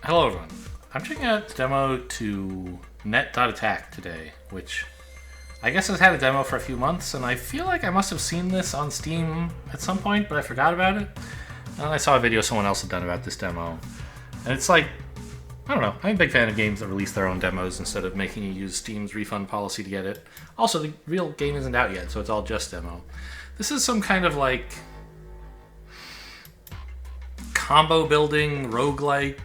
Hello everyone. I'm checking out the demo to Net.Attack today, which I guess has had a demo for a few months, and I feel like I must have seen this on Steam at some point, but I forgot about it. And I saw a video someone else had done about this demo. And it's like, I don't know, I'm a big fan of games that release their own demos instead of making you use Steam's refund policy to get it. Also, the real game isn't out yet, so it's all just demo. This is some kind of like combo building, roguelite.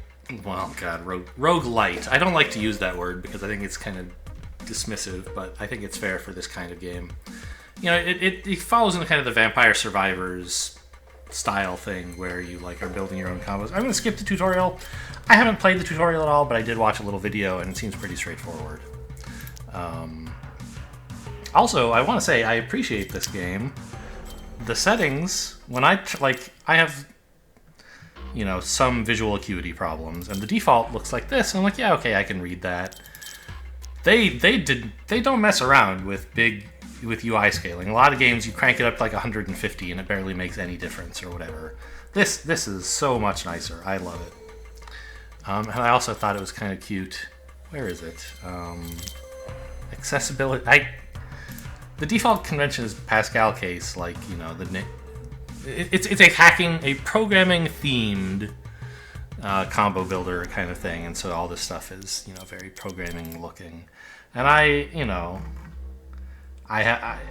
Well, God, roguelite. I don't like to use that word because I think it's kind of dismissive, but I think it's fair for this kind of game. You know, it follows in kind of the Vampire Survivors style thing where you like are building your own combos. I'm going to skip the tutorial. I haven't played the tutorial at all, but I did watch a little video and it seems pretty straightforward. Also, I want to say I appreciate this game. The settings, when I have, you know, some visual acuity problems, and the default looks like this, and I'm like, yeah, okay, I can read that. They don't mess around with UI scaling. A lot of games you crank it up to like 150 and it barely makes any difference or whatever. This is so much nicer. I love it. And I also thought it was kind of cute. Where is it? Accessibility. The default convention is Pascal case, like, you know, it's a programming themed combo builder kind of thing, and so all this stuff is, you know, very programming looking. And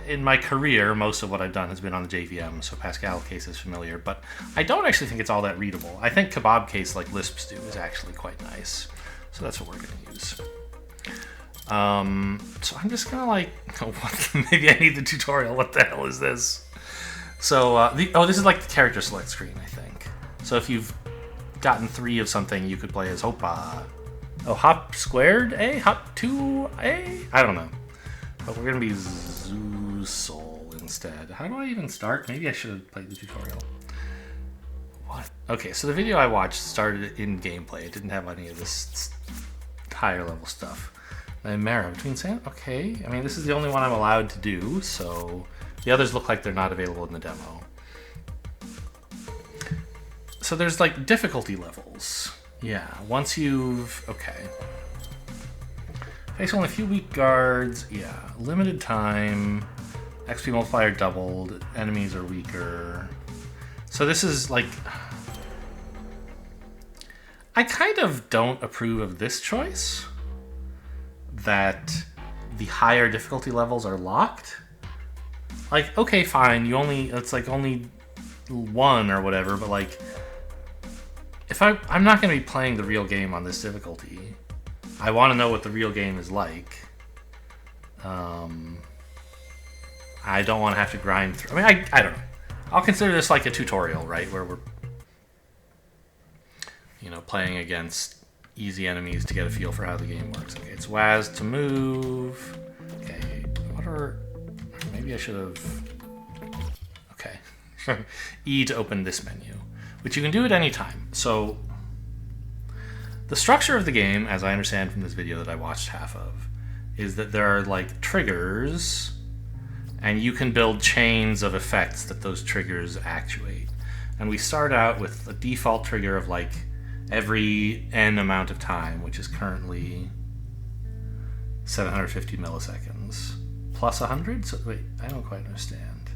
in my career, most of what I've done has been on the JVM, so Pascal case is familiar, but I don't actually think it's all that readable. I think kebab case, like Lisps do, is actually quite nice. So that's what we're going to use. So I'm just gonna like, maybe I need the tutorial. What the hell is this? So this is like the character select screen, I think. So if you've gotten 3 of something, you could play as Hopa. Oh, hop squared A, hop 2A. I don't know, but we're gonna be Zeusol instead. How do I even start? Maybe I should have played the tutorial. What? Okay, so the video I watched started in gameplay. It didn't have any of this higher level stuff. Mara between sand. Okay, I mean this is the only one I'm allowed to do, so the others look like they're not available in the demo. So there's like difficulty levels. Yeah, once you've face only a few weak guards. Yeah, limited time. XP multiplier doubled. Enemies are weaker. So this is like, I kind of don't approve of this choice, that the higher difficulty levels are locked. Like, okay, fine, it's like only 1 or whatever, but like, if I'm not going to be playing the real game on this difficulty. I want to know what the real game is like. I don't want to have to grind through. I mean, I don't know. I'll consider this like a tutorial, right, where we're, you know, playing against easy enemies to get a feel for how the game works. Okay, it's WAS to move. Okay, maybe I should have, okay. E to open this menu, which you can do at any time. So the structure of the game, as I understand from this video that I watched half of, is that there are like triggers, and you can build chains of effects that those triggers actuate. And we start out with a default trigger of like every n amount of time, which is currently 750 milliseconds plus 100. So wait, I don't quite understand.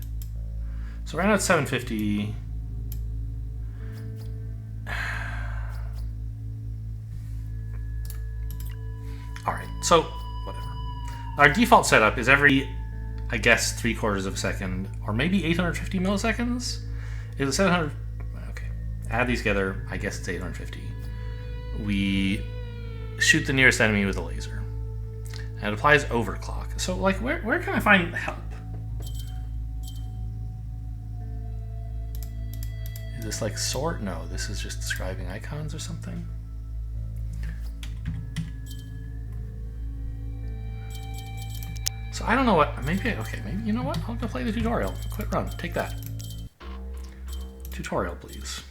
So right now it's 750. All right, so whatever. Our default setup is every, I guess, 3/4 of a second, or maybe 850 milliseconds. Is it 700? Okay, add these together. I guess it's 850. We shoot the nearest enemy with a laser, and it applies overclock. So, like, where can I find help? Is this like sort? No, this is just describing icons or something. So I don't know what. Maybe you know what? I'll go play the tutorial. Quit run. Take that. Tutorial, please.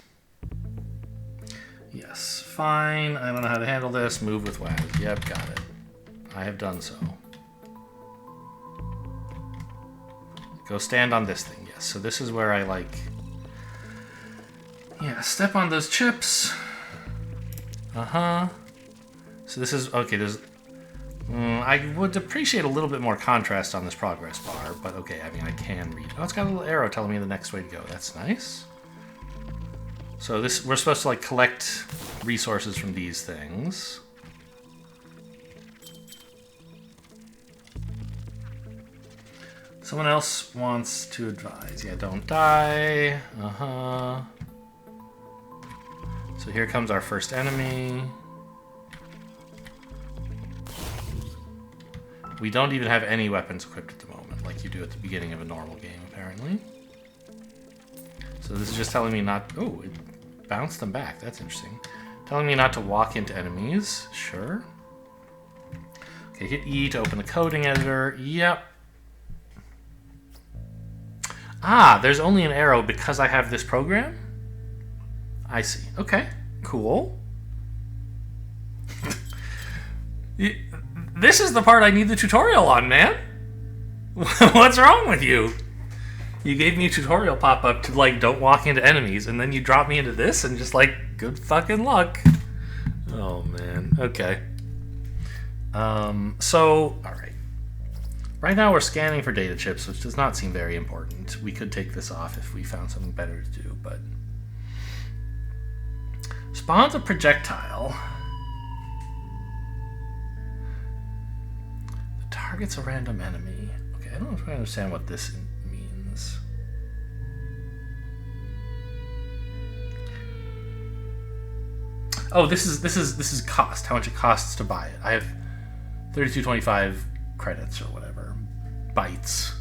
Yes, fine. I don't know how to handle this. Move with WAS. Yep, got it. I have done so. Go stand on this thing. Yes, so this is where I like... Yeah, step on those chips. So this is, okay, there's, I would appreciate a little bit more contrast on this progress bar, but okay, I mean, I can read. Oh, it's got a little arrow telling me the next way to go. That's nice. So this, we're supposed to like collect resources from these things. Someone else wants to advise. Yeah, don't die. So here comes our first enemy. We don't even have any weapons equipped at the moment, like you do at the beginning of a normal game, apparently. So this is just telling me not... Oh, it bounced them back. That's interesting. Telling me not to walk into enemies. Sure. Okay, hit E to open the coding editor. Yep. Ah, there's only an arrow because I have this program? I see. Okay, cool. This is the part I need the tutorial on, man. What's wrong with you? You gave me a tutorial pop-up to, like, don't walk into enemies, and then you drop me into this, and just, like, good fucking luck. Oh, man. Okay. So, alright. Right now we're scanning for data chips, which does not seem very important. We could take this off if we found something better to do, but... Spawns a projectile. The target's a random enemy. Okay, I don't know if I understand what this means. Oh, this is cost. How much it costs to buy it. I have 32.25 credits or whatever. Bytes.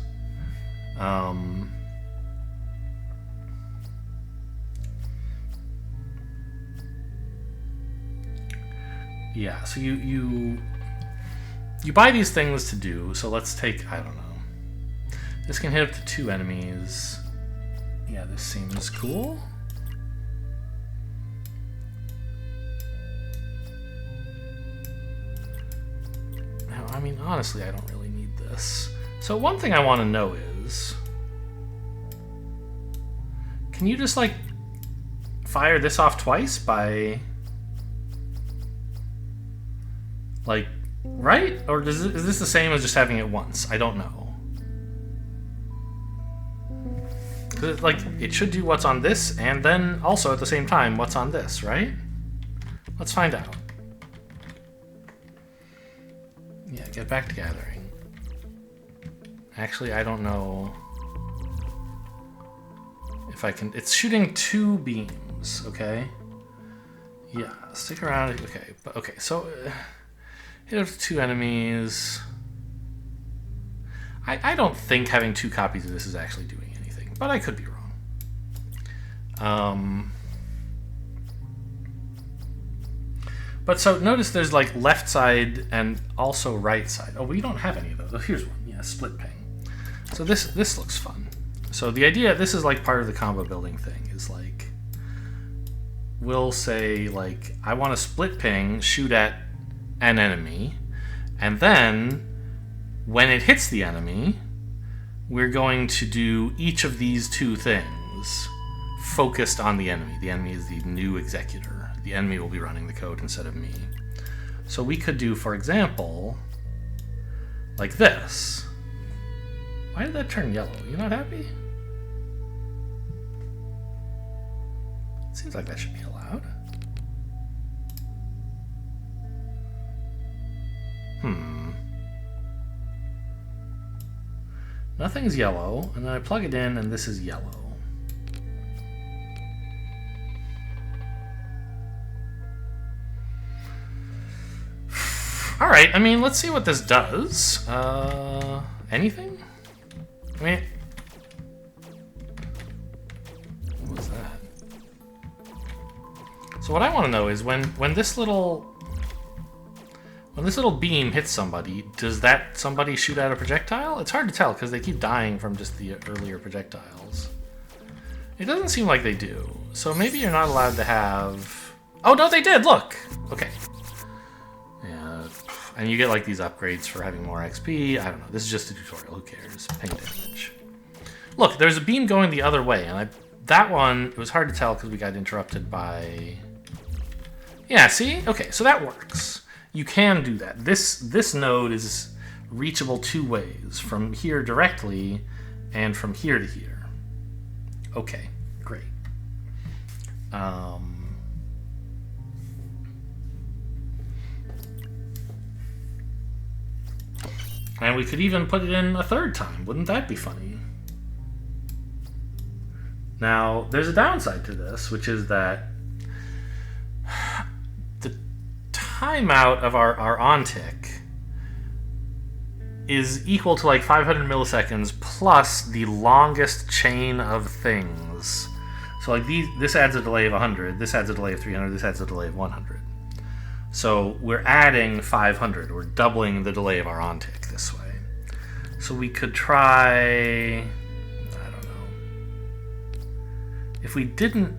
Yeah, so you buy these things to do, so let's take, I don't know. This can hit up to 2 enemies. Yeah, this seems cool. Now, I mean, honestly, I don't really need this. So one thing I want to know is, can you just, like, fire this off twice by... Like, right? Or is this the same as just having it once? I don't know. 'Cause like, it should do what's on this, and then also at the same time what's on this, right? Let's find out. Yeah, get back to gathering. Actually, I don't know if I can... It's shooting 2 beams, okay? Yeah, stick around. Okay, but okay, so... hit up to 2 enemies. I don't think having 2 copies of this is actually doing anything, but I could be wrong. But so notice there's like left side and also right side. Oh, we don't have any of those. Oh, here's one. Yeah, split ping. So this looks fun. So the idea, this is like part of the combo building thing, is like, we'll say like, I want to split ping, shoot at an enemy, and then when it hits the enemy, we're going to do each of these 2 things focused on the enemy. The enemy is the new executor. The enemy will be running the code instead of me. So we could do, for example, like this. Why did that turn yellow? You not happy? Seems like that should be allowed. Nothing's yellow, and then I plug it in, and this is yellow. Alright, I mean, let's see what this does. Anything? I mean... What was that? So what I want to know is when this little... When this little beam hits somebody, does that somebody shoot out a projectile? It's hard to tell because they keep dying from just the earlier projectiles. It doesn't seem like they do. So maybe you're not allowed to have... Oh, no, they did! Look! Okay. Yeah. And you get like these upgrades for having more XP. I don't know. This is just a tutorial. Who cares? Ping damage. Look, there's a beam going the other way. And that one, it was hard to tell because we got interrupted by... Yeah, see? Okay, so that works. You can do that. This node is reachable two ways, from here directly and from here to here. Okay, great. And we could even put it in a third time. Wouldn't that be funny? Now, there's a downside to this, which is that the timeout of our on-tick is equal to like 500 milliseconds plus the longest chain of things. So like this adds a delay of 100, this adds a delay of 300, this adds a delay of 100. So we're adding 500, we're doubling the delay of our on-tick this way. So we could try, I don't know, if we didn't,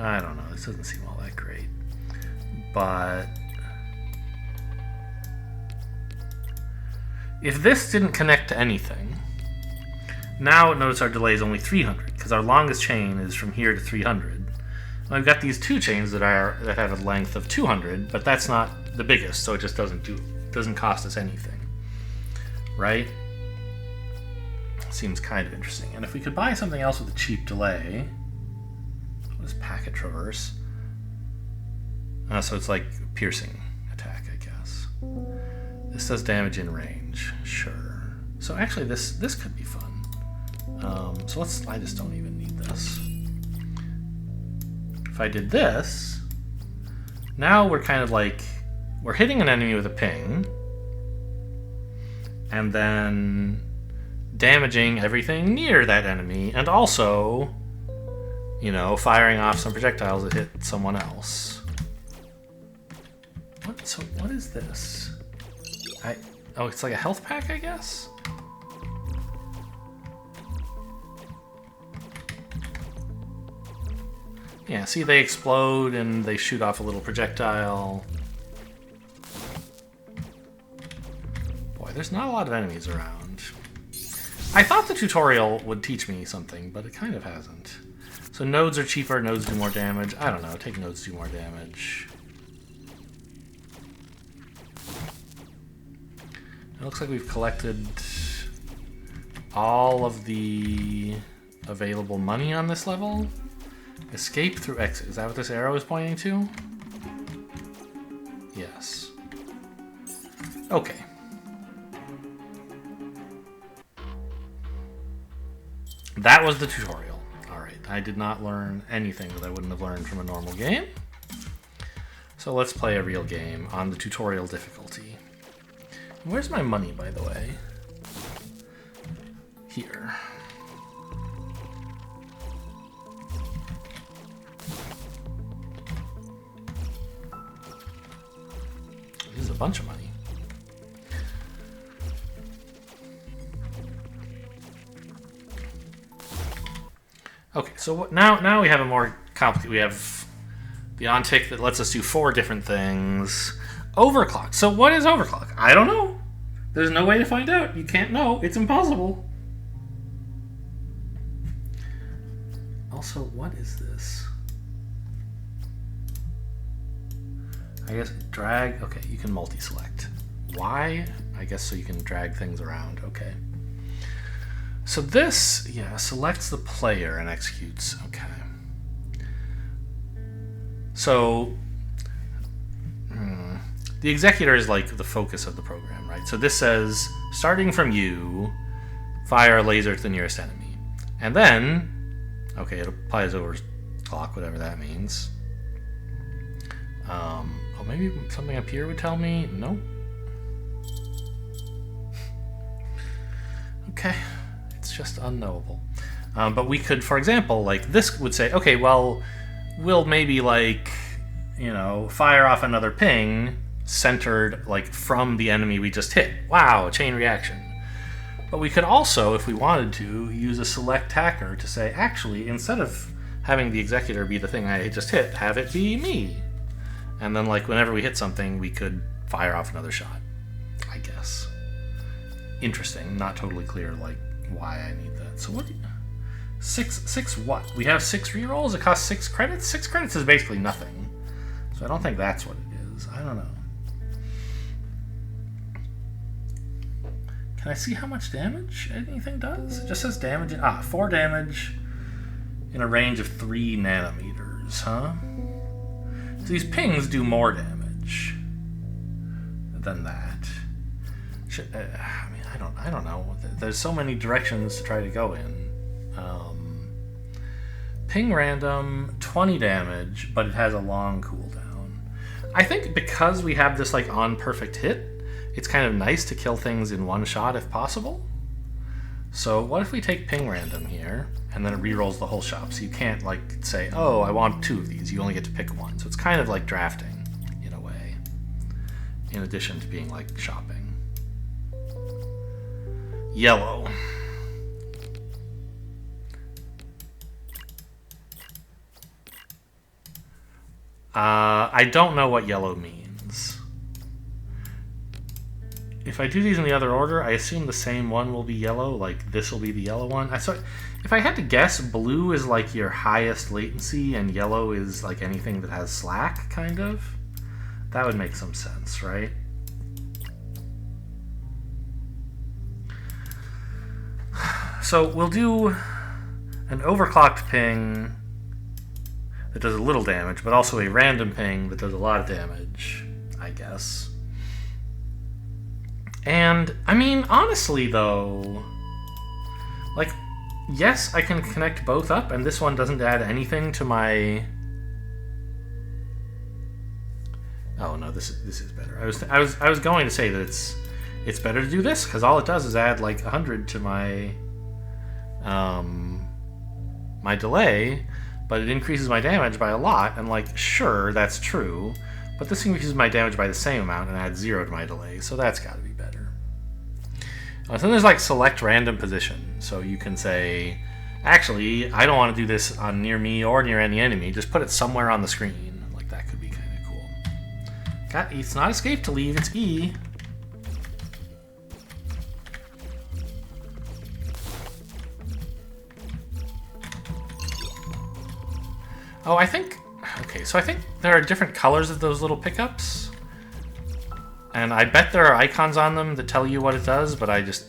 I don't know, this doesn't seem all that great, but if this didn't connect to anything, now notice our delay is only 300, because our longest chain is from here to 300. And I've got these two chains that have a length of 200, but that's not the biggest, so it just doesn't cost us anything, right? Seems kind of interesting. And if we could buy something else with a cheap delay, what is packet traverse? So it's like piercing attack, I guess. This does damage in range, sure. So actually, this could be fun. So I just don't even need this. If I did this, now we're kind of like, we're hitting an enemy with a ping, and then damaging everything near that enemy, and also, you know, firing off some projectiles that hit someone else. So what is this? Oh, it's like a health pack, I guess? Yeah, see, they explode and they shoot off a little projectile. Boy, there's not a lot of enemies around. I thought the tutorial would teach me something, but it kind of hasn't. So nodes are cheaper, nodes do more damage. I don't know, take nodes do more damage. It looks like we've collected all of the available money on this level. Escape through exit. Is that what this arrow is pointing to? Yes. Okay. That was the tutorial. Alright, I did not learn anything that I wouldn't have learned from a normal game. So let's play a real game on the tutorial difficulty. Where's my money, by the way? Here. This is a bunch of money. Okay, so now we have a more complicated. We have the on-tick that lets us do 4 different things. Overclock. So what is overclock? I don't know. There's no way to find out. You can't know. It's impossible. Also, what is this? I guess drag. Okay, you can multi-select. Why? I guess so you can drag things around. Okay. So this, yeah, selects the player and executes. Okay. So the executor is like the focus of the program, right? So this says, starting from you, fire a laser at the nearest enemy. And then, okay, it applies overclock, whatever that means. Oh, maybe something up here would tell me? Nope. Okay, it's just unknowable. But we could, for example, like this would say, okay, well, we'll maybe like, you know, fire off another ping centered like from the enemy we just hit. Wow, a chain reaction. But we could also, if we wanted to, use a select hacker to say, actually, instead of having the executor be the thing I just hit, have it be me. And then like whenever we hit something, we could fire off another shot. interesting. Not totally clear, like, why I need that. So what do you... Six what? We have 6 rerolls? It costs 6 credits? 6 credits is basically nothing. So I don't think that's what it is. I don't know. Can I see how much damage anything does? It just says damage. 4 damage in a range of 3 nanometers, huh? So these pings do more damage than that. I mean, I don't know. There's so many directions to try to go in. Ping random, 20 damage, but it has a long cooldown. I think because we have this like on perfect hit, it's kind of nice to kill things in one shot if possible. So what if we take ping random here, and then it rerolls the whole shop, so you can't like say, oh, I want 2 of these, you only get to pick 1. So it's kind of like drafting, in a way, in addition to being like shopping. Yellow. I don't know what yellow means. If I do these in the other order, I assume the same one will be yellow, like this will be the yellow one. If I had to guess, blue is like your highest latency and yellow is like anything that has slack, kind of. That would make some sense, right? So we'll do an overclocked ping that does a little damage, but also a random ping that does a lot of damage, I guess. And, I mean, honestly, though, like, yes, I can connect both up, and this one doesn't add anything to my... Oh, no, this is better. I was going to say that it's better to do this, because all it does is add, like, 100 to my... my delay, but it increases my damage by a lot, and like, sure, that's true, but this increases my damage by the same amount and adds 0 to my delay, so that's gotta be better. So then there's like select random position, so you can say, actually, I don't want to do this on near me or near any enemy, just put it somewhere on the screen. Like, that could be kind of cool. It's not escape to leave, it's E. Oh, I think... Okay, so I think there are different colors of those little pickups. And I bet there are icons on them that tell you what it does, but I just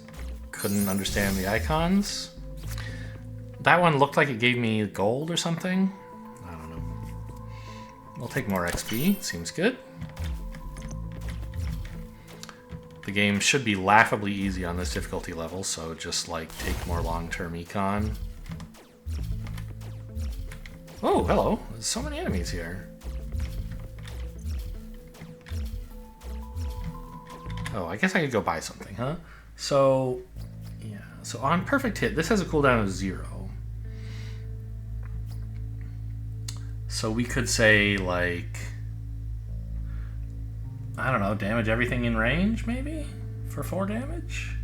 couldn't understand the icons. That one looked like it gave me gold or something. I don't know. We'll take more XP. Seems good. The game should be laughably easy on this difficulty level, so just, like, take more long-term econ. Oh, hello. There's so many enemies here. Oh, I guess I could go buy something, huh? So, yeah. So on perfect hit, this has a cooldown of 0. So we could say, like... I don't know, damage everything in range, maybe? For 4 damage?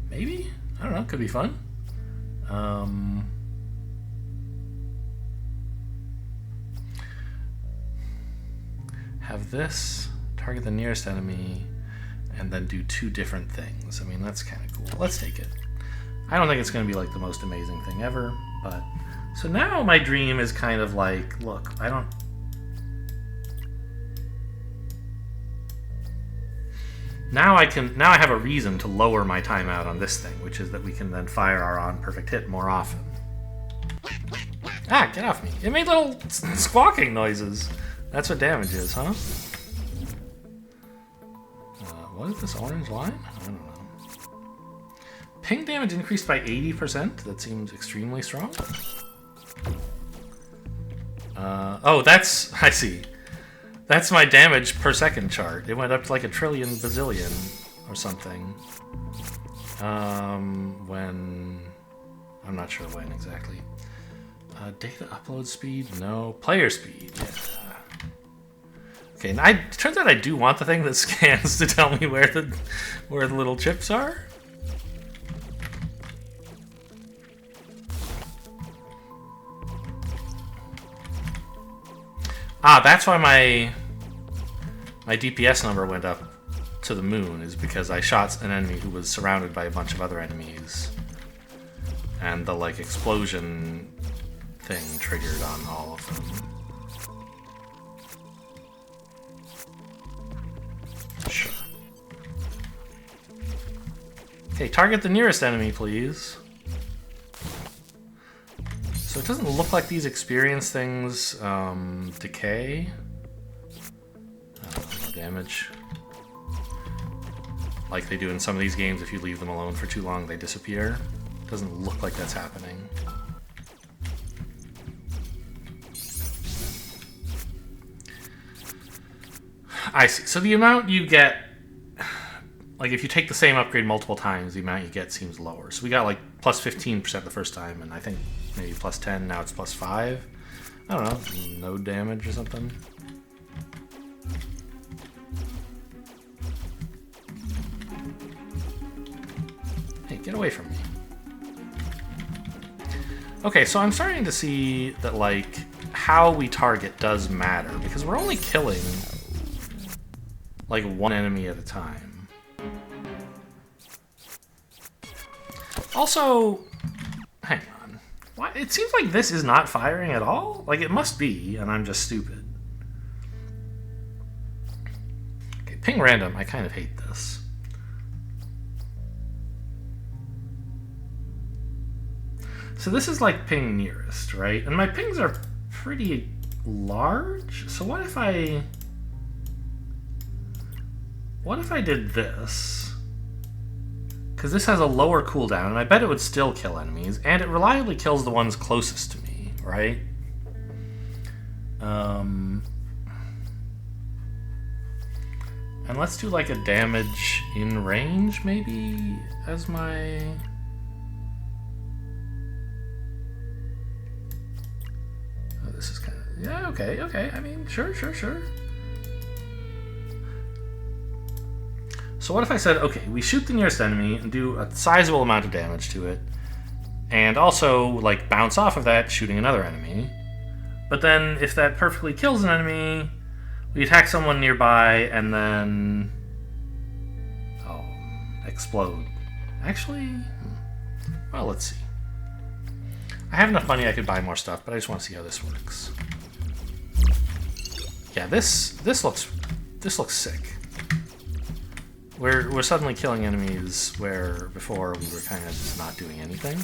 Maybe? I don't know, could be fun. Have this, target the nearest enemy, and then do 2 different things. I mean, that's kind of cool. Let's take it. I don't think it's going to be like the most amazing thing ever, but... So now my dream is kind of like, look, I don't... Now I have a reason to lower my timeout on this thing, which is that we can then fire our on perfect hit more often. Ah, get off me. It made little squawking noises. That's what damage is, huh? What is this orange line? I don't know. Ping damage increased by 80%? That seems extremely strong. Oh, that's... I see. That's my damage per second chart. It went up to like a trillion bazillion or something. When... I'm not sure when exactly. Data upload speed? No. Player speed. Yeah. Okay, and it turns out I do want the thing that scans to tell me where the little chips are. Ah, that's why my my DPS number went up to the moon is because I shot an enemy who was surrounded by a bunch of other enemies. And the, like, explosion thing triggered on all of them. Sure. Okay, target the nearest enemy, please. So it doesn't look like these experience things decay. No damage. Like they do in some of these games, if you leave them alone for too long, they disappear. Doesn't look like that's happening. I see. So the amount you get, like if you take the same upgrade multiple times, the amount you get seems lower. So we got like plus 15% the first time, and I think maybe plus 10, now it's plus 5. I don't know, no damage or something. Hey, get away from me. Okay, so I'm starting to see that, like, how we target does matter, because we're only killing, like, one enemy at a time. Also, hang on. Why? It seems like this is not firing at all? Like, it must be, and I'm just stupid. Okay, ping random. I kind of hate this. So this is like ping nearest, right? And my pings are pretty large. So what if I did this? Because this has a lower cooldown, and I bet it would still kill enemies, and it reliably kills the ones closest to me, right? And let's do like a damage in range, maybe, as my... This is kind of... Yeah, okay. I mean, sure. So what if I said, okay, we shoot the nearest enemy and do a sizable amount of damage to it, and also, like, bounce off of that, shooting another enemy. But then, if that perfectly kills an enemy, we attack someone nearby, and then... Oh, explode. Actually... Well, let's see. I have enough money I could buy more stuff, but I just want to see how this works. Yeah, this looks sick. We're suddenly killing enemies where before we were kind of just not doing anything.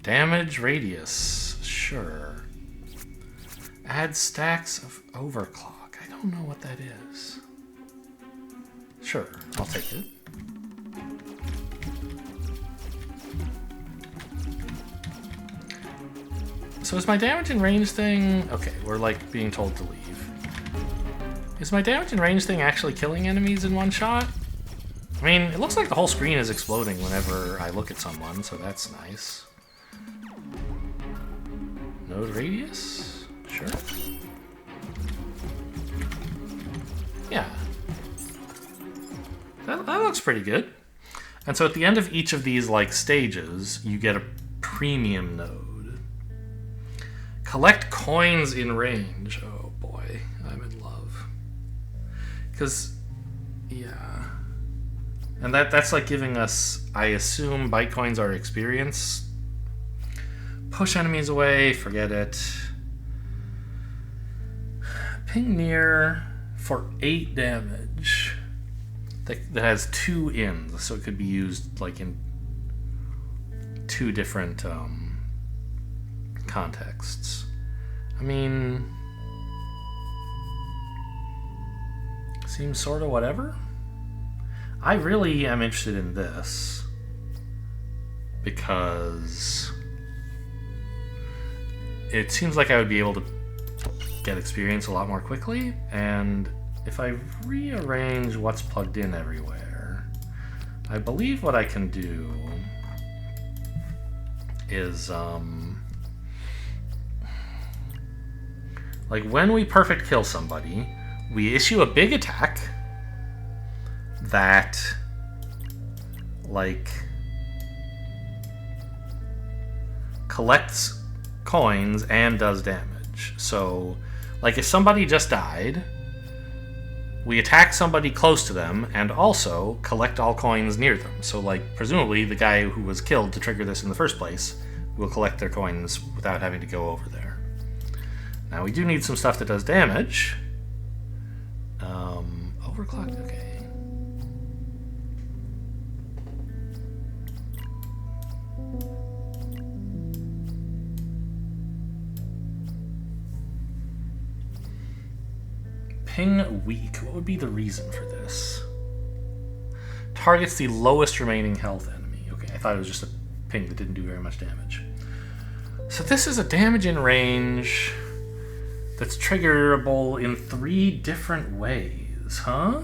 Damage radius, sure. Add stacks of overclock. I don't know what that is. Sure, I'll take it. So is my damage and range thing... Okay, we're like being told to leave. Is my damage and range thing actually killing enemies in one shot? I mean, it looks like the whole screen is exploding whenever I look at someone, so that's nice. Node radius? Sure. Yeah. That looks pretty good. And so at the end of each of these, like, stages, you get a premium node. Collect coins in range. Oh boy, I'm in love. Because, yeah. And that's like giving us, I assume, byte coins are experience. Push enemies away, forget it. Ping near for 8 damage. That has 2 ins, so it could be used like in 2 different contexts. I mean, seems sort of whatever. I really am interested in this because it seems like I would be able to get experience a lot more quickly, and if I rearrange what's plugged in everywhere, I believe what I can do is like when we perfect kill somebody, we issue a big attack that like collects coins and does damage. So like if somebody just died, we attack somebody close to them and also collect all coins near them. So, like, presumably the guy who was killed to trigger this in the first place will collect their coins without having to go over there. Now, we do need some stuff that does damage. Overclocked, okay. Ping weak. What would be the reason for this? Targets the lowest remaining health enemy. Okay, I thought it was just a ping that didn't do very much damage. So this is a damage in range that's triggerable in 3 different ways, huh?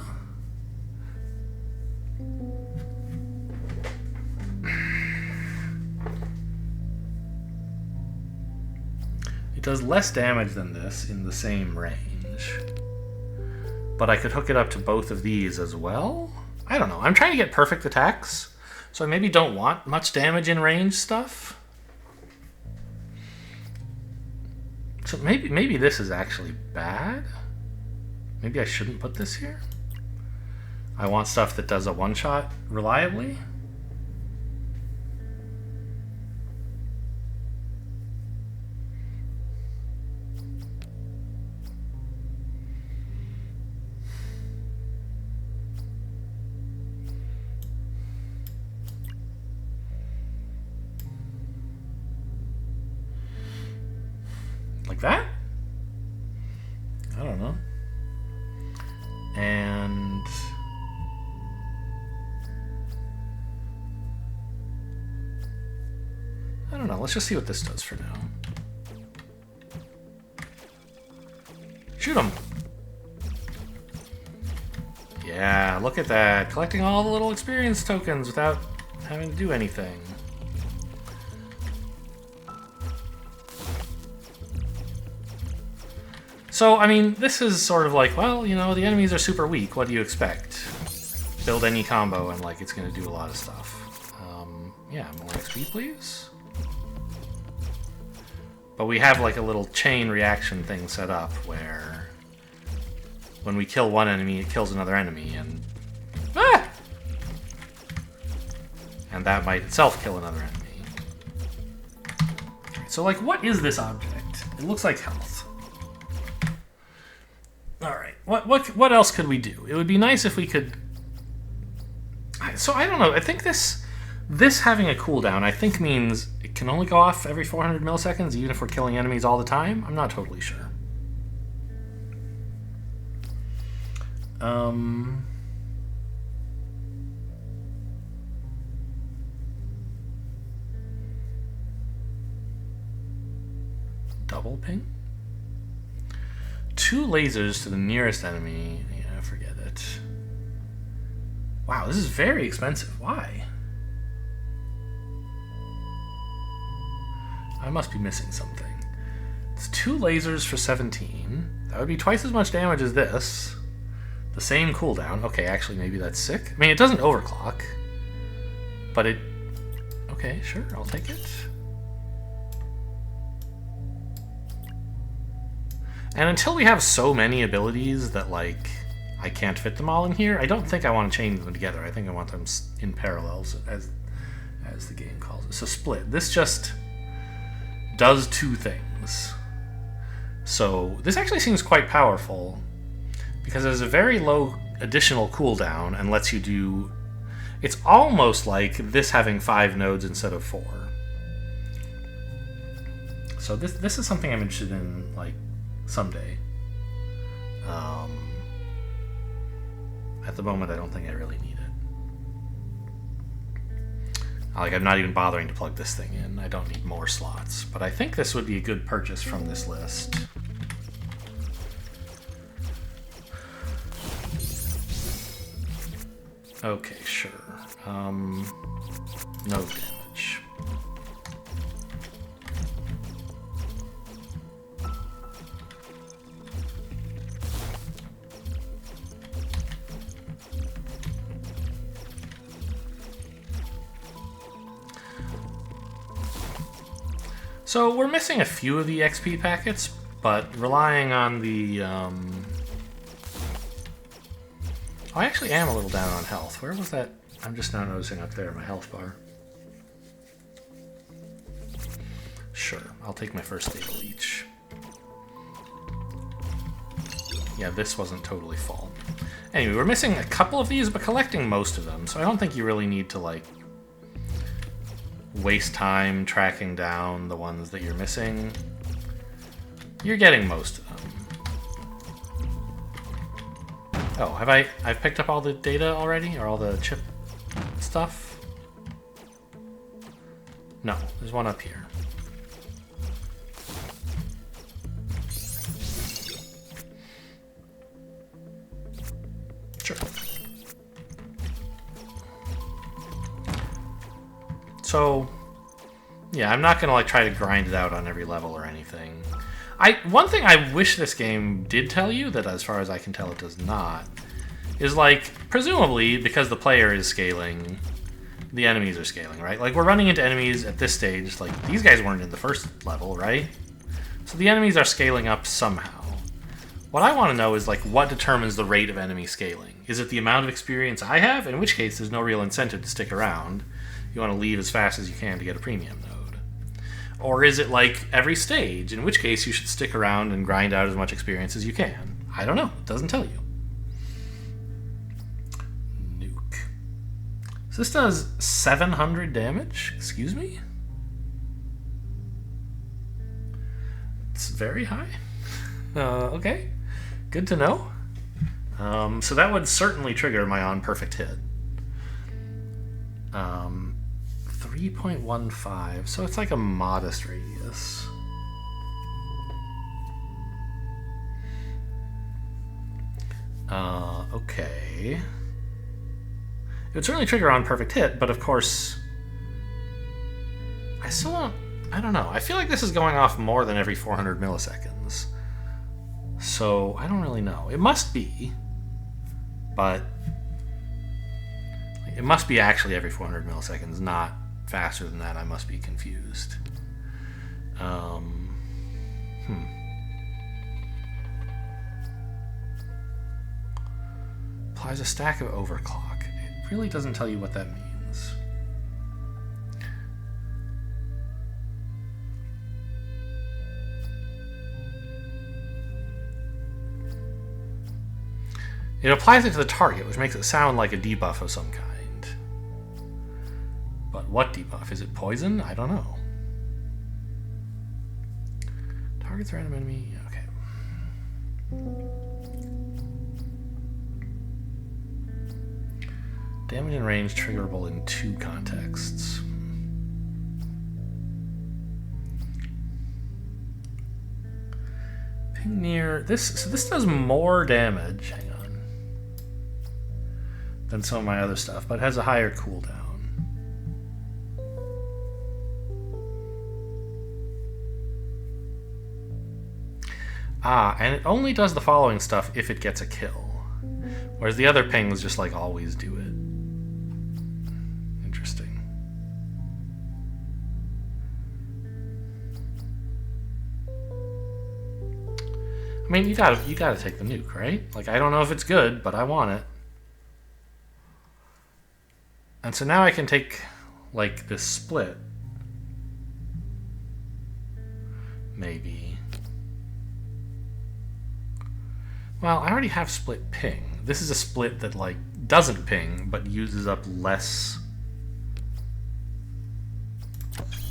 It does less damage than this in the same range. But I could hook it up to both of these as well? I don't know. I'm trying to get perfect attacks, so I maybe don't want much damage in range stuff. So maybe this is actually bad. Maybe I shouldn't put this here. I want stuff that does a one-shot reliably. Like that? I don't know. And I don't know. Let's just see what this does for now. Shoot him. Yeah, look at that. Collecting all the little experience tokens without having to do anything. So, I mean, this is sort of like, well, you know, the enemies are super weak. What do you expect? Build any combo and, like, it's going to do a lot of stuff. Yeah, more XP, please. But we have, like, a little chain reaction thing set up where when we kill one enemy, it kills another enemy, and... Ah! And that might itself kill another enemy. So, like, what is this object? It looks like health. Alright, what else could we do? It would be nice if we could... So, I don't know, I think this having a cooldown, I think means it can only go off every 400 milliseconds, even if we're killing enemies all the time? I'm not totally sure. Double ping? 2 lasers to the nearest enemy. Yeah, forget it. Wow, this is very expensive. Why? I must be missing something. It's 2 lasers for 17. That would be twice as much damage as this. The same cooldown. Okay, actually, maybe that's sick. I mean, it doesn't overclock. But it... Okay, sure, I'll take it. And until we have so many abilities that, like, I can't fit them all in here, I don't think I want to chain them together. I think I want them in parallels, as the game calls it. So split. This just does 2 things. So this actually seems quite powerful because there's a very low additional cooldown and lets you do... It's almost like this having 5 nodes instead of 4. So this is something I'm interested in, like, someday. At the moment, I don't think I really need it. Like, I'm not even bothering to plug this thing in. I don't need more slots. But I think this would be a good purchase from this list. Okay, sure. No damage. So we're missing a few of the XP packets, but relying on the Oh, I actually am a little down on health. Where was that? I'm just now noticing up there, my health bar. Sure, I'll take my first stable each. Yeah, this wasn't totally full. Anyway, we're missing a couple of these, but collecting most of them, so I don't think you really need to, like, waste time tracking down the ones that you're missing. You're getting most of them. Oh, I've picked up all the data already? Or all the chip stuff? No, there's one up here. Sure. So, yeah, I'm not gonna like try to grind it out on every level or anything. One thing I wish this game did tell you, that as far as I can tell it does not, is like, presumably, because the player is scaling, the enemies are scaling, right? Like, we're running into enemies at this stage, like, these guys weren't in the first level, right? So the enemies are scaling up somehow. What I want to know is, like, what determines the rate of enemy scaling? Is it the amount of experience I have? In which case, there's no real incentive to stick around. You want to leave as fast as you can to get a premium node. Or is it, like, every stage? In which case, you should stick around and grind out as much experience as you can. I don't know. It doesn't tell you. Nuke. So this does 700 damage? Excuse me? It's very high. Okay. Good to know. So that would certainly trigger my on perfect hit. 3.15, so it's like a modest radius. Okay. It would certainly trigger on perfect hit, but of course, I don't know. I feel like this is going off more than every 400 milliseconds. So, I don't really know. It must be, but it must be actually every 400 milliseconds, not faster than that. I must be confused. Applies a stack of overclock. It really doesn't tell you what that means. It applies it to the target, which makes it sound like a debuff of some kind. But what debuff? Is it poison? I don't know. Targets random enemy. Okay. Damage and range triggerable in 2 contexts. Ping near this. So this does more damage. Hang on. Than some of my other stuff, but it has a higher cooldown. And it only does the following stuff if it gets a kill. Whereas the other pings just, like, always do it. Interesting. I mean, you gotta take the nuke, right? Like, I don't know if it's good, but I want it. And so now I can take, like, this split. Maybe. Well, I already have split ping. This is a split that, like, doesn't ping, but uses up less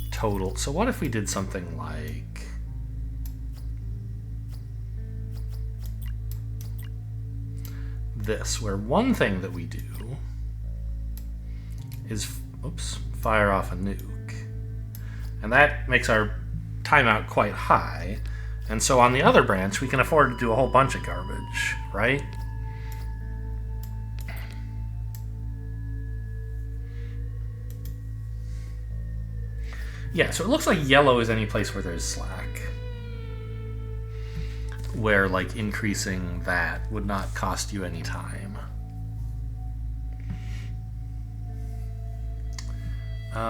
total. So what if we did something like... this, where one thing that we do is, fire off a nuke. And that makes our timeout quite high. And so on the other branch, we can afford to do a whole bunch of garbage, right? Yeah, so it looks like yellow is any place where there's slack. Where, like, increasing that would not cost you any time.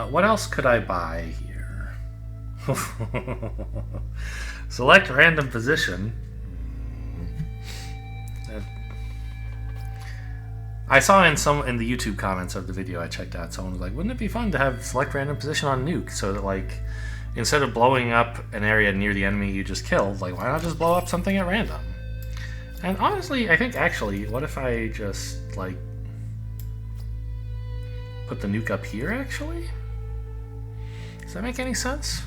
What else could I buy here? Select random position. I saw in the YouTube comments of the video I checked out, someone was like, wouldn't it be fun to have select random position on nuke so that, like, instead of blowing up an area near the enemy you just killed, like, why not just blow up something at random? And honestly, I think actually, what if I just, like, put the nuke up here, actually? Does that make any sense?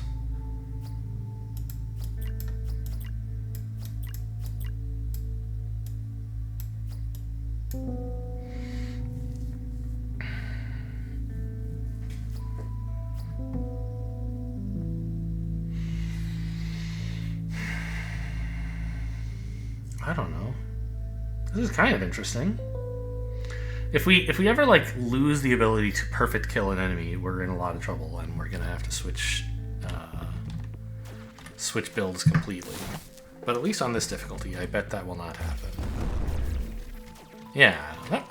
I don't know. This is kind of interesting. If we ever like lose the ability to perfect kill an enemy, we're in a lot of trouble, and we're gonna have to switch builds completely. But at least on this difficulty, I bet that will not happen. Yeah.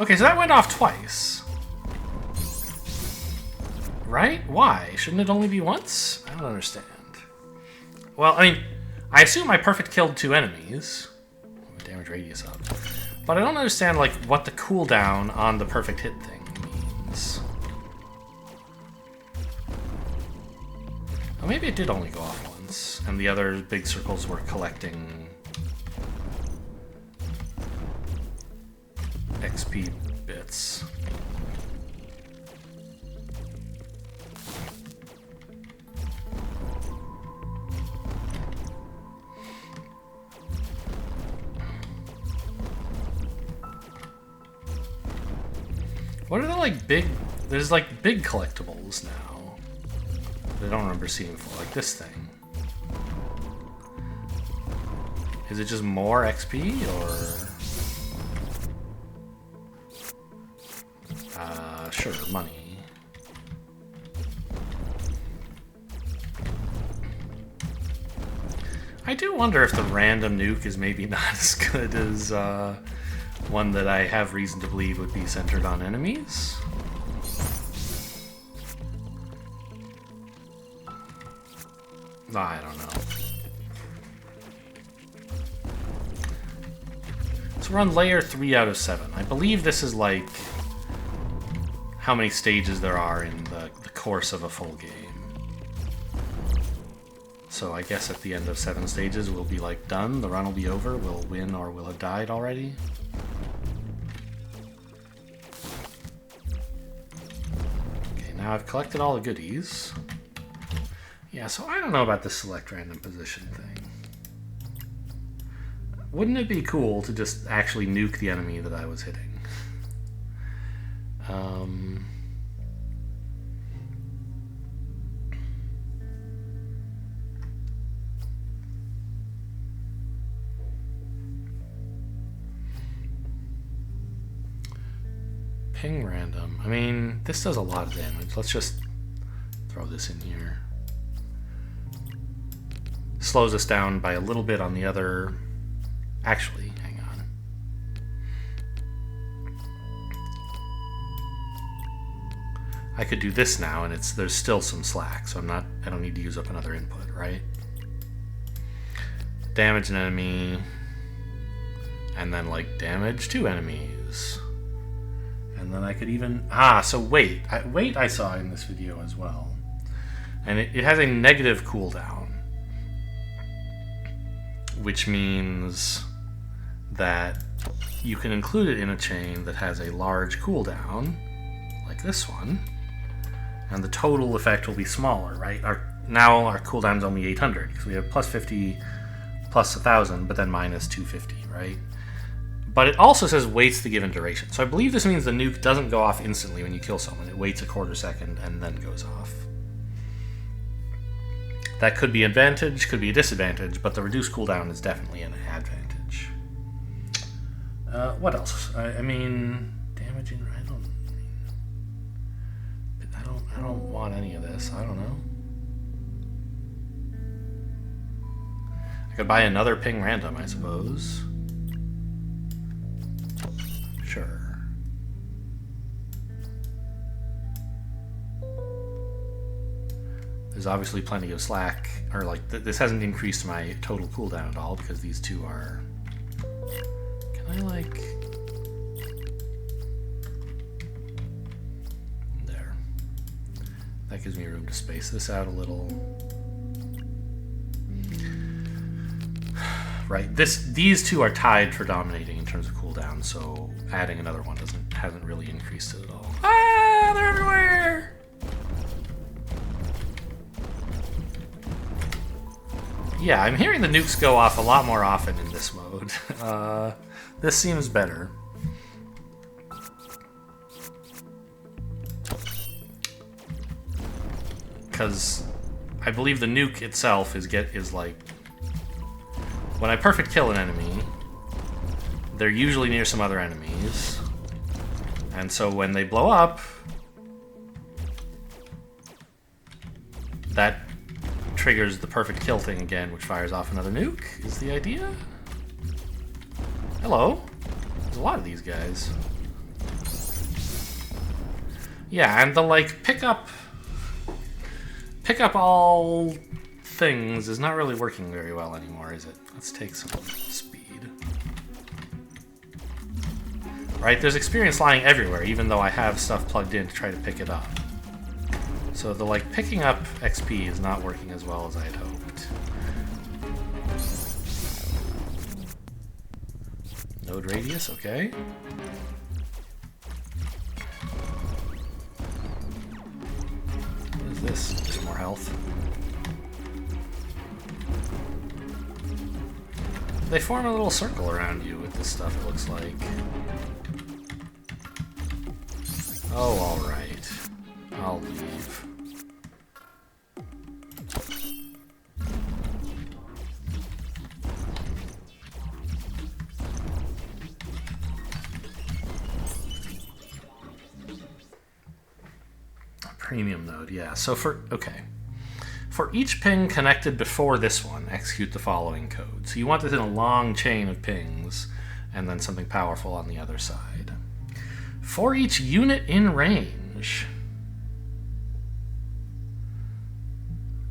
Okay, so that went off twice. Right? Why? Shouldn't it only be once? I don't understand. Well, I mean, I assume I perfect killed 2 enemies. Damage radius up. But I don't understand, like, what the cooldown on the perfect hit thing means. Oh, maybe it did only go off once, and the other big circles were collecting XP bits. What are the, like, big... There's, like, big collectibles now that I don't remember seeing before. Like this thing. Is it just more XP, or... Sure, money. I do wonder if the random nuke is maybe not as good as, one that I have reason to believe would be centered on enemies. I don't know. So we're on layer 3 out of 7. I believe this is like how many stages there are in the course of a full game. So I guess at the end of 7 stages we'll be like done, the run will be over, we'll win or we'll have died already. Now I've collected all the goodies. Yeah, so I don't know about the select random position thing. Wouldn't it be cool to just actually nuke the enemy that I was hitting? Ping random. I mean, this does a lot of damage. Let's just throw this in here. Slows us down by a little bit on the other... Actually, hang on. I could do this now, and there's still some slack, so I don't need to use up another input, right? Damage an enemy, and then, like, damage 2 enemies. And then I could even... so wait. Wait I saw in this video as well. And it has a negative cooldown. Which means that you can include it in a chain that has a large cooldown, like this one. And the total effect will be smaller, right? Now our cooldown's only 800, because we have plus 50, plus 1,000, but then minus 250, right? But it also says waits the given duration. So I believe this means the nuke doesn't go off instantly when you kill someone. It waits a quarter second and then goes off. That could be an advantage, could be a disadvantage, but the reduced cooldown is definitely an advantage. What else? I mean, damaging. I don't want any of this. I don't know. I could buy another ping random, I suppose. Sure. There's obviously plenty of slack, or like this hasn't increased my total cooldown at all because these two are... Can I like... That gives me room to space this out a little. Right, these two are tied for dominating in terms of cooldown, so adding another one hasn't really increased it at all. Ah, they're everywhere! Yeah, I'm hearing the nukes go off a lot more often in this mode. This seems better. Because I believe the nuke itself is like, when I perfect kill an enemy, they're usually near some other enemies. And so when they blow up, that triggers the perfect kill thing again, which fires off another nuke, is the idea? Hello. There's a lot of these guys. Yeah, and the, like, pick up all things is not really working very well anymore, is it? Let's take some speed. Right, there's experience lying everywhere, even though I have stuff plugged in to try to pick it up. So the, like, picking up XP is not working as well as I had hoped. Node radius, okay. What is this? Just more health. They form a little circle around you with this stuff, it looks like. Oh, alright. I'll leave. Premium node, yeah. So okay. For each ping connected before this one, execute the following code. So you want this in a long chain of pings, and then something powerful on the other side. For each unit in range.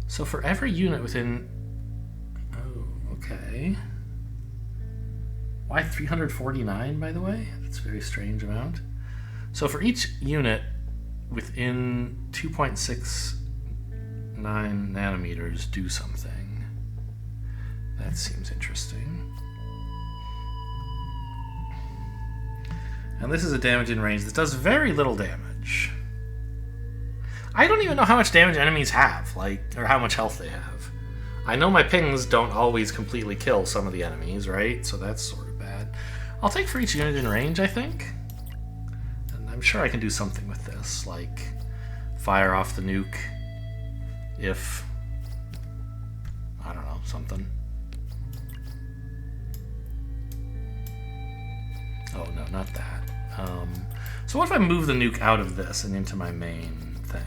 So for every unit within... Oh, okay. Why 349, by the way? That's a very strange amount. So for each unit within 2.69 nanometers, do something. That seems interesting. And this is a damage in range that does very little damage. I don't even know how much damage enemies have, like, or how much health they have. I know my pings don't always completely kill some of the enemies, right? So that's sort of bad. I'll take for each unit in range, I think. And I'm sure I can do something with this, like fire off the nuke if, I don't know, something. Oh, no, not that. So what if I move the nuke out of this and into my main thing?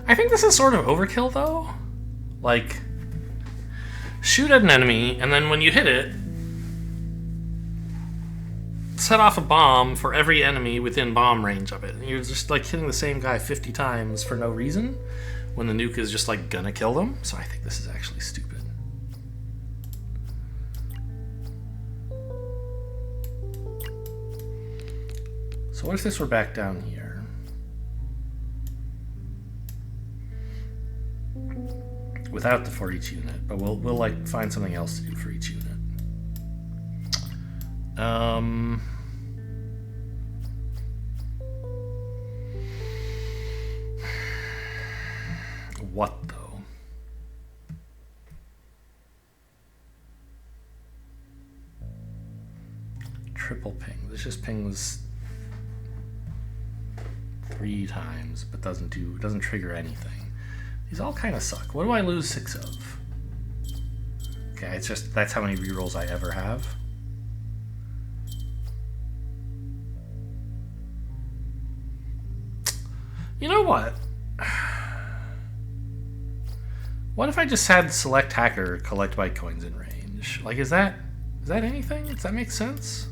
I think this is sort of overkill, though. Like, shoot at an enemy, and then when you hit it, set off a bomb for every enemy within bomb range of it. And you're just, like, hitting the same guy 50 times for no reason, when the nuke is just, like, gonna kill them. So I think this is actually stupid. So what if this were back down here? Without the for each unit, but we'll like find something else to do for each unit. What though? Triple ping. This just pings 3 times, but doesn't trigger anything. These all kind of suck. What do I lose 6 of? Okay, it's just, that's how many rerolls I ever have. You know what? What if I just had select hacker collect Bytecoins in range? Like, is that anything? Does that make sense?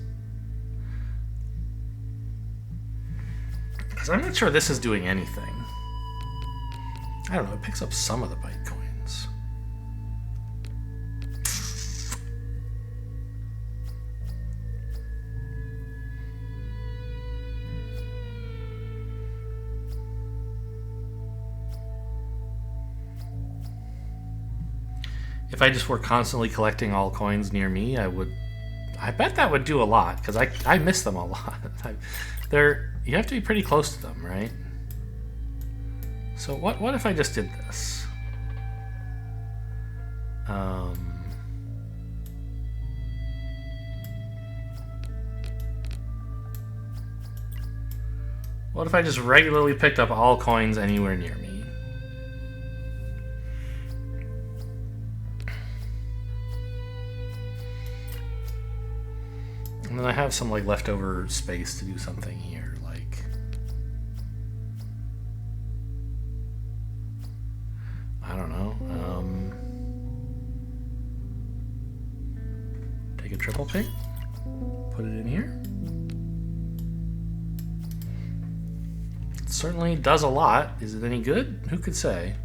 Because I'm not sure this is doing anything. I don't know, it picks up some of the Bytecoins. If I just were constantly collecting all coins near me, I bet that would do a lot, because I miss them a lot. You have to be pretty close to them, right? So what if I just did this? What if I just regularly picked up all coins anywhere near me? And then I have some like leftover space to do something here, like I don't know. Take a triple ping, put it in here. It certainly does a lot. Is it any good? Who could say?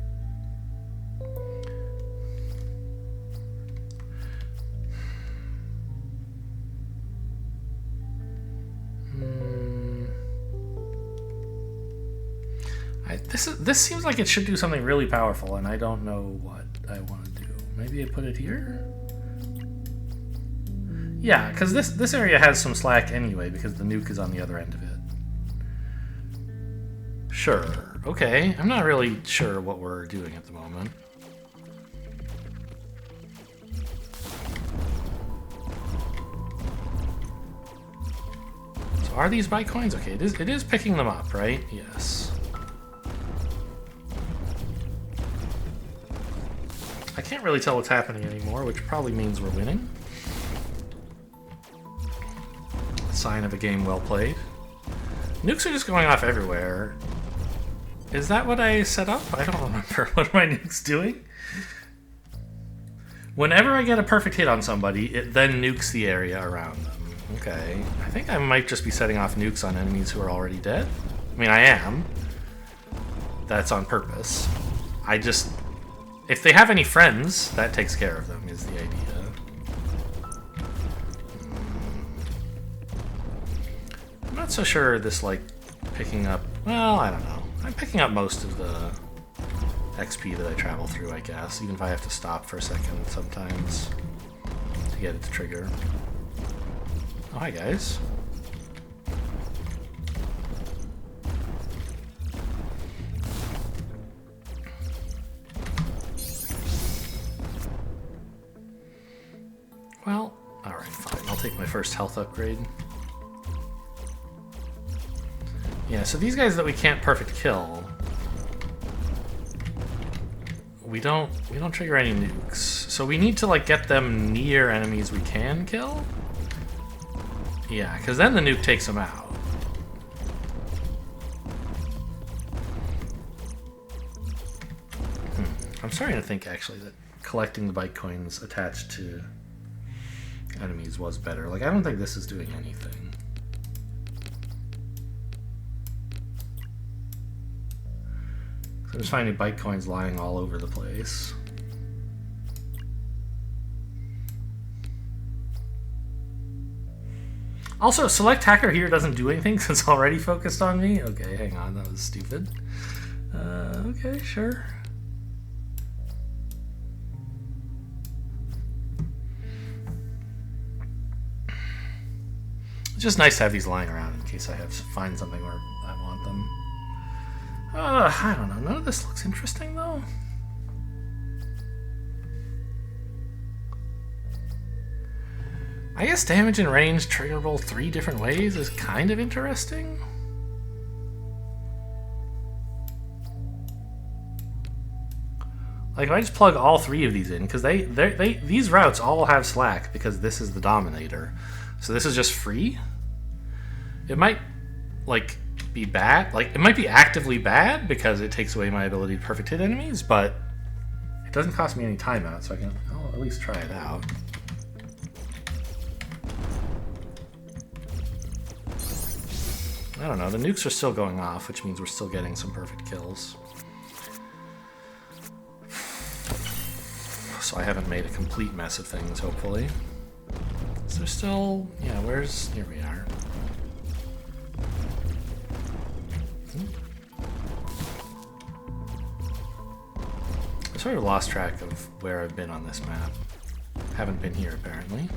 This seems like it should do something really powerful, and I don't know what I want to do. Maybe I put it here? Yeah, because this area has some slack anyway, because the nuke is on the other end of it. Sure. Okay. I'm not really sure what we're doing at the moment. So are these Bytecoins? Okay, it is picking them up, right? Yes. I can't really tell what's happening anymore, which probably means we're winning. Sign of a game well played. Nukes are just going off everywhere. Is that what I set up? I don't remember. What are my nukes doing? Whenever I get a perfect hit on somebody, it then nukes the area around them. Okay. I think I might just be setting off nukes on enemies who are already dead. I mean, I am. That's on purpose. If they have any friends, that takes care of them, is the idea. I'm not so sure this, like, picking up... Well, I don't know. I'm picking up most of the XP that I travel through, I guess, even if I have to stop for a second sometimes to get it to trigger. Oh, hi, guys. Well, alright, fine. I'll take my first health upgrade. Yeah, so these guys that we can't perfect kill, we don't trigger any nukes. So we need to like get them near enemies we can kill. Yeah, because then the nuke takes them out. I'm starting to think actually that collecting the Bytecoins attached to enemies was better. Like, I don't think this is doing anything. I'm just finding Bytecoins lying all over the place. Also, select hacker here doesn't do anything because it's already focused on me. Okay, hang on, that was stupid. Okay, sure. It's just nice to have these lying around in case I have to find something where I want them. I don't know. None of this looks interesting, though. I guess damage and range triggerable 3 different ways is kind of interesting. Like, if I just plug all 3 of these in, because these routes all have slack because this is the dominator. So this is just free. It might, like, be bad. Like, it might be actively bad because it takes away my ability to perfect hit enemies, but It doesn't cost me any timeout, so I'll at least try it out. I don't know, the nukes are still going off, which means we're still getting some perfect kills. So I haven't made a complete mess of things, hopefully. Is there still... yeah, here we are. I sort of lost track of where I've been on this map. Haven't been here, apparently.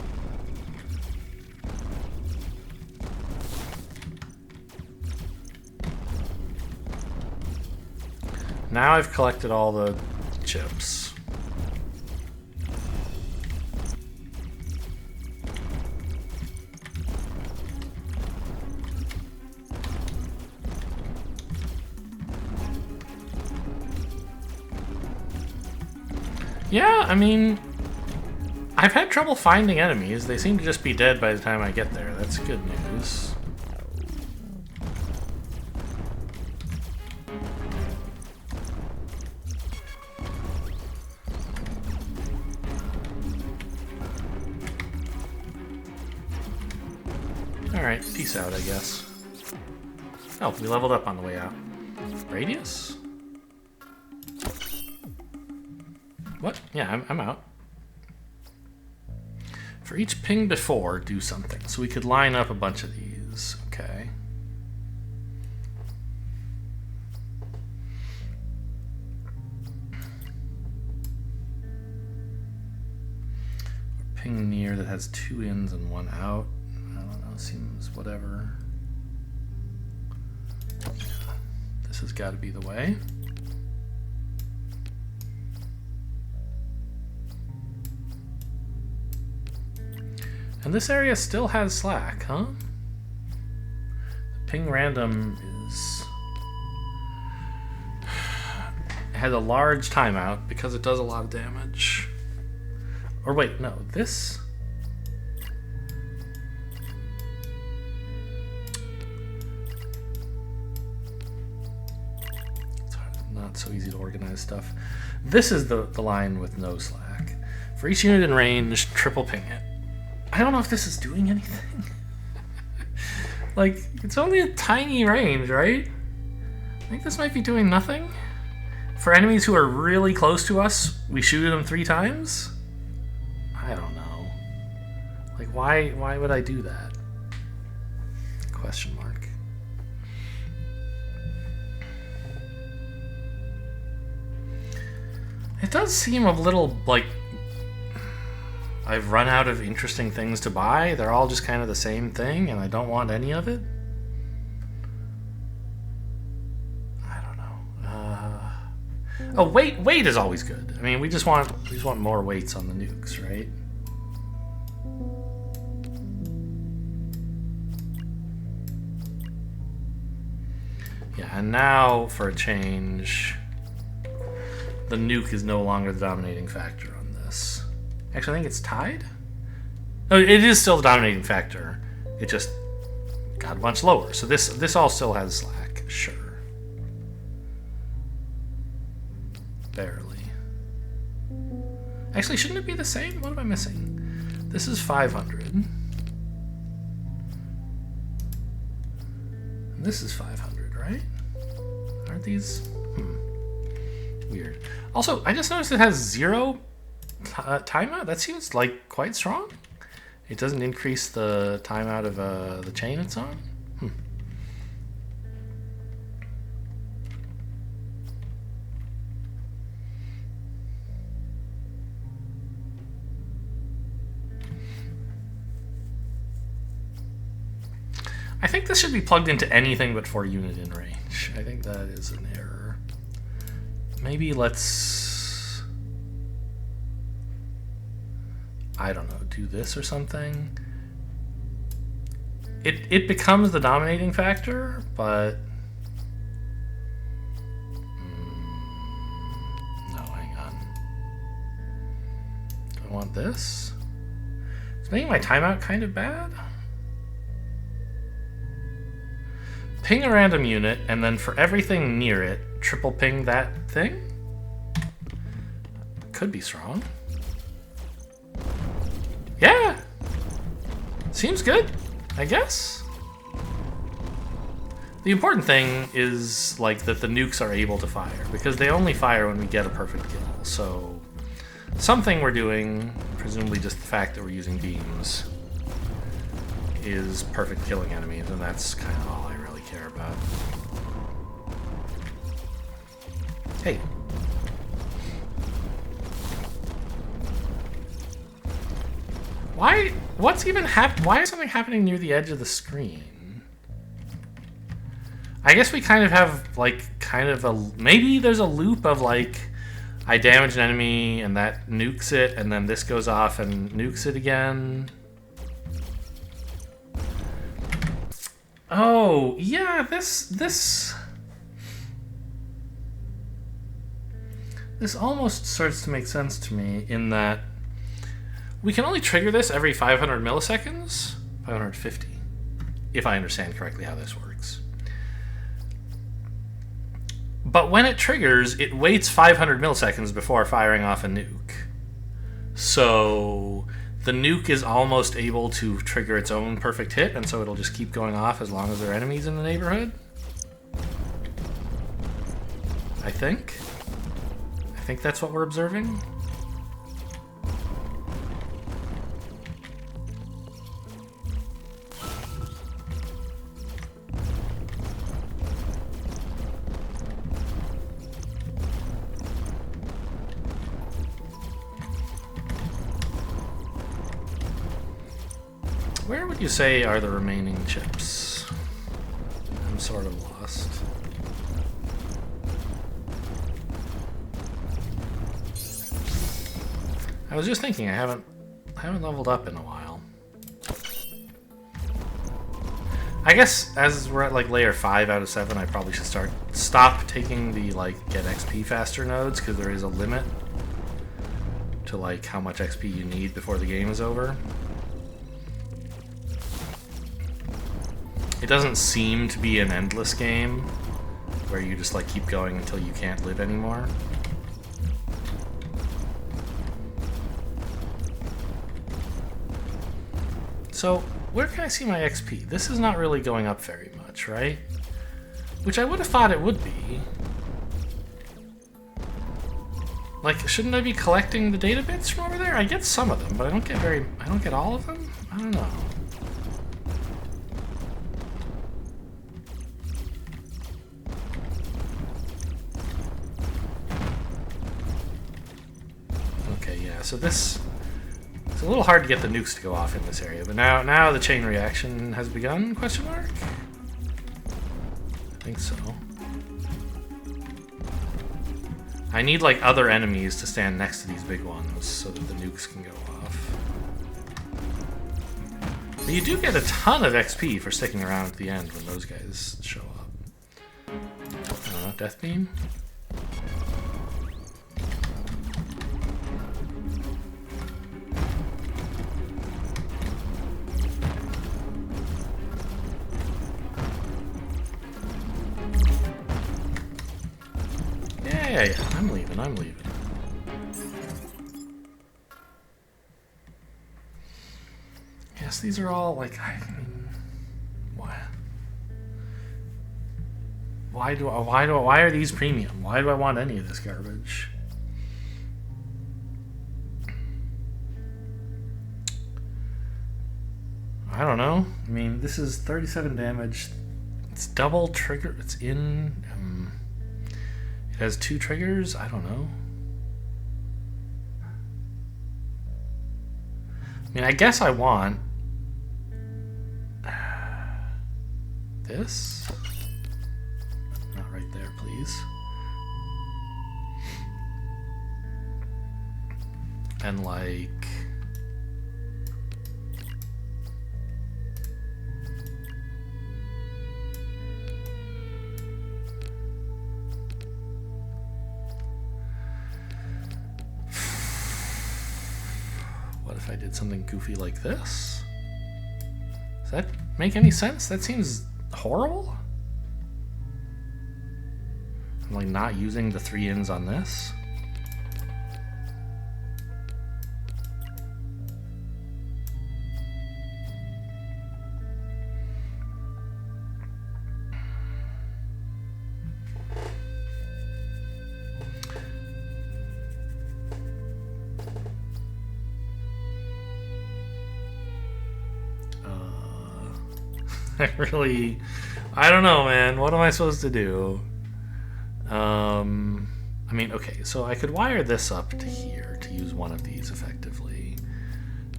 Now I've collected all the chips. Yeah, I mean, I've had trouble finding enemies. They seem to just be dead by the time I get there. That's good news. Alright, peace out, I guess. Oh, we leveled up on the way out. Radius? What? Yeah, I'm out. For each ping before, do something. So we could line up a bunch of these. Okay. Ping near that has 2 ins and 1 out. I don't know, seems whatever. Yeah, this has got to be the way. And this area still has slack, huh? The ping random is... it has a large timeout because it does a lot of damage. Or wait, no, this... it's not so easy to organize stuff. This is the line with no slack. For each unit in range, triple ping it. I don't know if this is doing anything. Like, it's only a tiny range, right? I think this might be doing nothing. For enemies who are really close to us, we shoot them 3 times? I don't know. Like, why would I do that? Question mark. It does seem a little, like, I've run out of interesting things to buy. They're all just kind of the same thing, and I don't want any of it. I don't know. Oh, weight is always good. I mean, we just want more weights on the nukes, right? Yeah, and now for a change, the nuke is no longer the dominating factor on this. Actually, I think it's tied? No, it is still the dominating factor. It just got a bunch lower. So this all still has slack, sure. Barely. Actually, shouldn't it be the same? What am I missing? This is 500. And this is 500, right? Aren't these? Weird. Also, I just noticed it has 0 timeout. That seems like quite strong. It doesn't increase the timeout of the chain it's on. I think this should be plugged into anything but for unit in range. I think that is an error. Maybe let's... I don't know, do this or something. It becomes the dominating factor, but... no, hang on. Do I want this? It's making my timeout kind of bad. Ping a random unit, and then for everything near it, triple ping that thing? could be strong. Yeah! Seems good, I guess. The important thing is like that the nukes are able to fire, because they only fire when we get a perfect kill. So something we're doing, presumably just the fact that we're using beams, is perfect killing enemies, and that's kind of all I really care about. Hey. What's even why is something happening near the edge of the screen? I guess we kind of have, like, maybe there's a loop of, like, I damage an enemy and that nukes it, and then this goes off and nukes it again. Oh, yeah, this almost starts to make sense to me in that we can only trigger this every 500 milliseconds, 550, if I understand correctly how this works. But when it triggers, it waits 500 milliseconds before firing off a nuke. So the nuke is almost able to trigger its own perfect hit, and so it'll just keep going off as long as there are enemies in the neighborhood. I think that's what we're observing. Where would you say are the remaining chips? I'm sort of lost. I was just thinking I haven't leveled up in a while. I guess as we're at like layer 5 out of 7, I probably should stop taking the like get XP faster nodes, because there is a limit to like how much XP you need before the game is over. It doesn't seem to be an endless game where you just like keep going until you can't live anymore. So, where can I see my XP? This is not really going up very much, right? Which I would have thought it would be. Like, shouldn't I be collecting the data bits from over there? I get some of them, but I don't get all of them? I don't know. Okay, yeah, so it's a little hard to get the nukes to go off in this area, but now the chain reaction has begun, question mark? I think so. I need like other enemies to stand next to these big ones so that the nukes can go off. But you do get a ton of XP for sticking around at the end when those guys show up. I don't know, Death Beam? Yeah, I'm leaving. Yes, these are all like, I mean, what? Why are these premium? Why do I want any of this garbage? I don't know. I mean, this is 37 damage. It's double trigger. It's in. It has 2 triggers? I don't know. I mean, I guess I want this. Not right there, please. And like... What if I did something goofy like this? Does that make any sense? That seems horrible. I'm like not using the 3 ins on this. I don't know, man. What am I supposed to do? I mean, okay, so I could wire this up to here to use one of these effectively.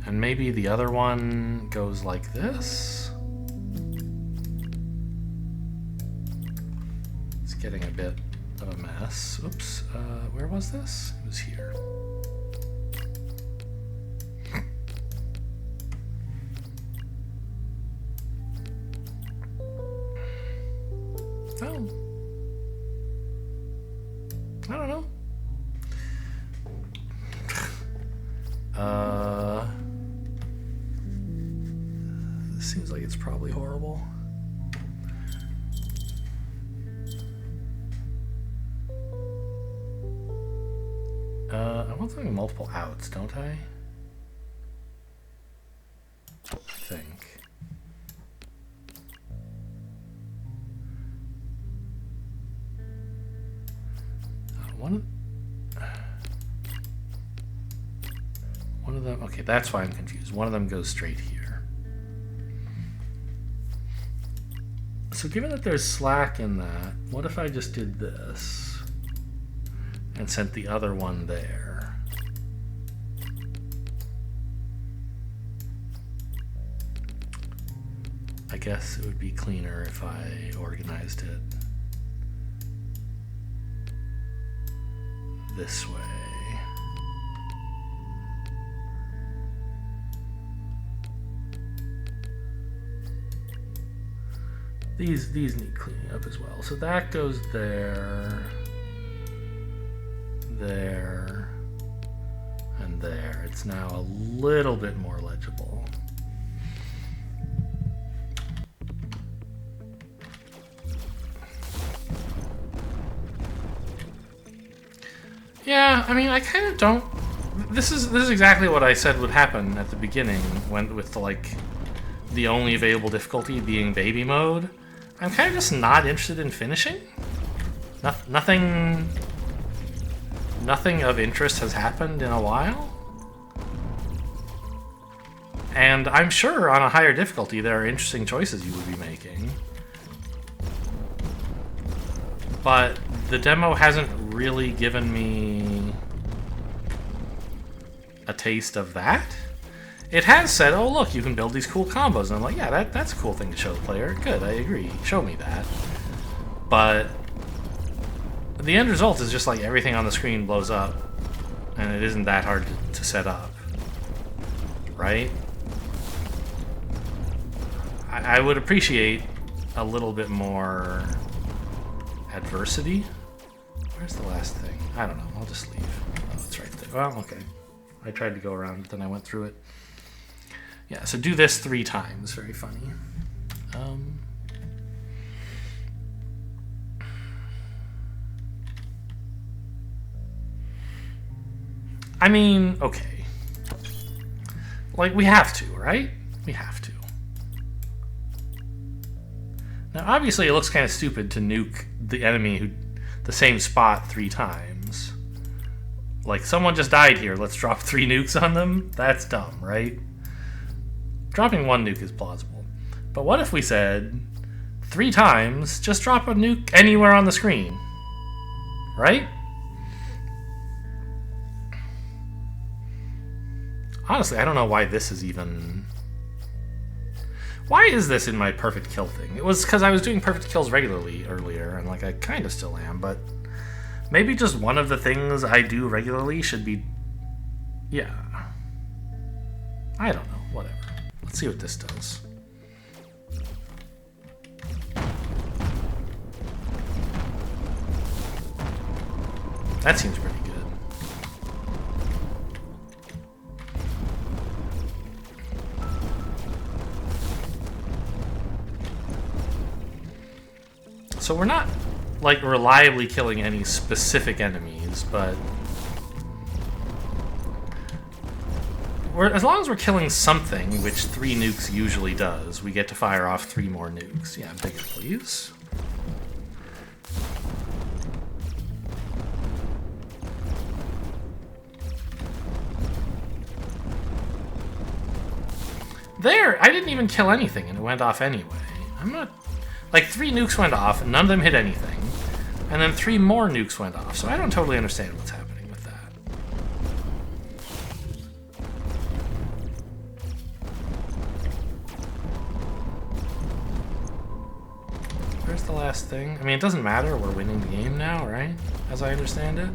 And maybe the other one goes like this. It's getting a bit of a mess. Oops, where was this? It was here. Oh. I don't know. This seems like it's probably horrible. I want something multiple outs, don't I? I think. One of them, okay, that's why I'm confused. One of them goes straight here. So given that there's slack in that, what if I just did this and sent the other one there? I guess it would be cleaner if I organized it this way. These need cleaning up as well. So that goes there, there, and there. It's now a little bit more legible. Yeah, I mean, I kind of don't. This is exactly what I said would happen at the beginning, when with the only available difficulty being baby mode. I'm kind of just not interested in finishing. Nothing of interest has happened in a while. And I'm sure on a higher difficulty there are interesting choices you would be making. But the demo hasn't really given me a taste of that. It has said, oh look, you can build these cool combos. And I'm like, yeah, that's a cool thing to show the player. Good, I agree. Show me that. But the end result is just like everything on the screen blows up. And it isn't that hard to set up. Right? I would appreciate a little bit more adversity. Where's the last thing? I don't know. I'll just leave. Oh, it's right there. Well, okay. I tried to go around, but then I went through it. Yeah, so do this 3 times. Very funny. I mean, okay. Like, we have to, right? We have to. Now, obviously, it looks kind of stupid to nuke the enemy the same spot 3 times. Like, someone just died here, let's drop 3 nukes on them? That's dumb, right? Dropping 1 nuke is plausible. But what if we said, 3 times, just drop a nuke anywhere on the screen? Right? Honestly, I don't know why this is even... Why is this in my perfect kill thing? It was because I was doing perfect kills regularly earlier, and like I kind of still am, but maybe just one of the things I do regularly should be... Yeah. I don't know, whatever. Let's see what this does. That seems pretty good. So we're not, like, reliably killing any specific enemies, but... as long as we're killing something, which 3 nukes usually does, we get to fire off 3 more nukes. Yeah, bigger, please. There! I didn't even kill anything, and it went off anyway. I'm not... Like, 3 nukes went off, and none of them hit anything. And then 3 more nukes went off, so I don't totally understand what's happening with that. Where's the last thing? I mean, it doesn't matter. We're winning the game now, right? As I understand it.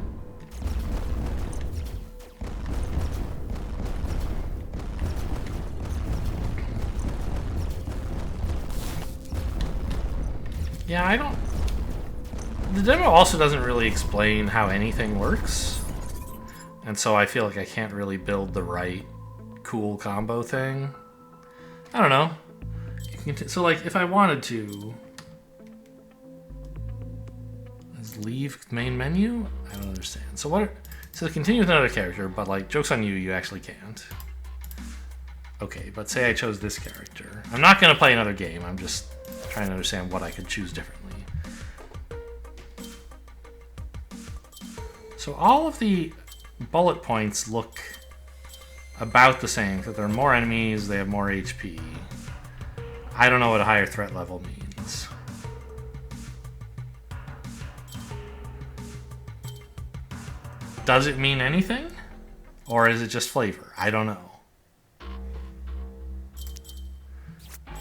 Yeah, I don't... The demo also doesn't really explain how anything works. And so I feel like I can't really build the right cool combo thing. I don't know. So, like, if I wanted to... Leave main menu? I don't understand. So what... So continue with another character, but, like, joke's on you, you actually can't. Okay, but say I chose this character. I'm not going to play another game, I'm just trying to understand what I could choose differently. So all of the bullet points look about the same, because there are more enemies, they have more HP. I don't know what a higher threat level means. Does it mean anything? Or is it just flavor? I don't know.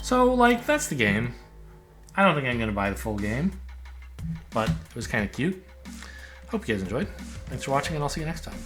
So, like, that's the game. I don't think I'm going to buy the full game, but it was kind of cute. Hope you guys enjoyed. Thanks for watching, and I'll see you next time.